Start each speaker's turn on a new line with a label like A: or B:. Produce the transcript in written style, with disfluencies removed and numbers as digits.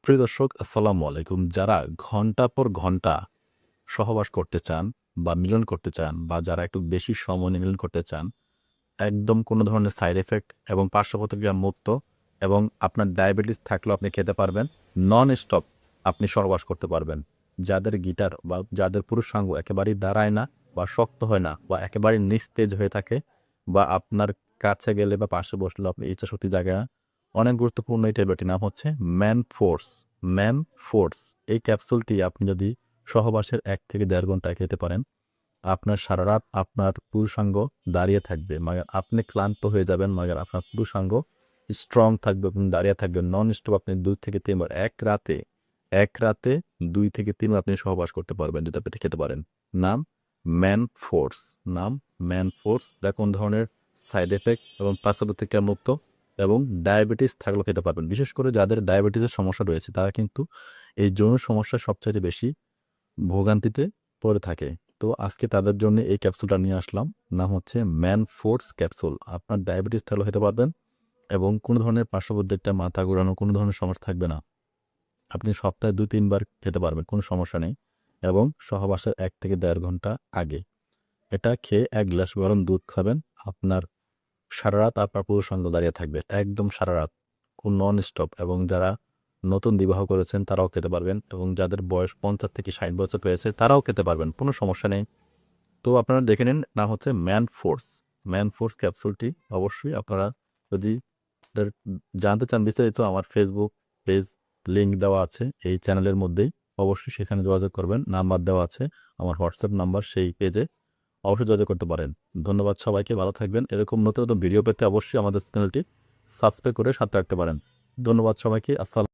A: প্রিয় দর্শক আসসালামু আলাইকুম। যারা ঘন্টার পর ঘন্টা সহবাস করতে চান বা মিলন করতে চান বা যারা একটু বেশি সময় নিয়ে মিলন করতে চান, একদম কোনো ধরনের সাইড ইফেক্ট এবং পার্শ্ব প্রতিক্রিয়া মুক্ত এবং আপনার ডায়াবেটিস থাকলেও আপনি খেতে পারবেন। নন স্টপ আপনি সহবাস করতে পারবেন। যাদের গিটার বা যাদের পুরুষাঙ্গ একেবারেই দাঁড়ায় না বা শক্ত হয় না বা একেবারেই নিস্তেজ হয়ে থাকে বা আপনার কাছে গেলে বা পাশে বসলেও আপনি ইচ্ছাশক্তি জাগে না, অনেক গুরুত্বপূর্ণ এই ট্যাবলেটটির নাম হচ্ছে ম্যান ফোর্স। ম্যান ফোর্স এই ক্যাপসুলটি আপনি যদি সহবাসের ১ থেকে ১.৫ ঘন্টায় খেতে পারেন, আপনার সারারাত আপনার পুরুষাঙ্গ দাঁড়িয়ে থাকবে। মাগার আপনি ক্লান্ত হয়ে যাবেন, মাগার আপনার পুরুষাঙ্গ স্ট্রং থাকবে এবং দাঁড়িয়ে থাকবেন। নন স্টপ আপনি ২ থেকে ৩ বার এক রাতে ২ থেকে ৩ বার আপনি সহবাস করতে পারবেন যদি আপনি এটা খেতে পারেন। নাম ম্যান ফোর্স। নাম ম্যান ফোর্স। এটা কোন ধরনের সাইড ইফেক্ট এবং পার্শ্ব প্রতিক্রিয়া মুক্ত এবং ডায়াবেটিস থাকলেও খেতে পারবেন। বিশেষ করে যাদের ডায়াবেটিসের সমস্যা রয়েছে তারা কিন্তু এই যৌন সমস্যা সবচাইতে বেশি ভোগান্তিতে পড়ে থাকে। তো আজকে তাদের জন্য এই ক্যাপসুলটা নিয়ে আসলাম। নাম হচ্ছে ম্যান ফোর্স ক্যাপসুল। আপনার ডায়াবেটিস থাকলেও খেতে পারবেন এবং কোনো ধরনের পার্শ্ব প্রতিক্রিয়া, মাথা ঘোরানো কোনো ধরনের সমস্যা থাকবে না। আপনি সপ্তাহে ২-৩ বার খেতে পারবেন, কোনো সমস্যা নেই এবং সহবাসের ১ থেকে ১.৫ ঘন্টা আগে। এটা খেয়ে ১ গ্লাস গরম দুধ খাবেন। আপনার সারারাত আপনার পুরুষাঙ্গ দাঁড়িয়ে থাকবে। একদম সারারাত। নন স্টপ এবং যারা নতুন বিবাহ করেছেন তারাও খেতে পারবেন এবং যাদের বয়স ৫০ থেকে ৬০ বছর হয়েছে তারাও খেতে পারবেন। কোনো সমস্যা নেই। তো আপনারা দেখে নিন, নাম হচ্ছে ম্যান ফোর্স। ম্যান ফোর্স ক্যাপসুলটি অবশ্যই আপনারা যদি এটার জানতে চান বিস্তারিত, আমার ফেসবুক পেজ লিঙ্ক দেওয়া আছে এই চ্যানেলের মধ্যেই। অবশ্যই সেখানে যোগাযোগ করবেন। নাম্বার দেওয়া আছে। আমার হোয়াটসঅ্যাপ নাম্বার সেই পেজে। অবশ্যই যোগাযোগ করতে পারেন। ধন্যবাদ সবাইকে, ভালো থাকবেন। এরকম নতুন নতুন ভিডিও পেতে অবশ্যই আমাদের চ্যানেলটি সাবস্ক্রাইব করে সাথে রাখতে পারেন। ধন্যবাদ সবাইকে। আসসালাম।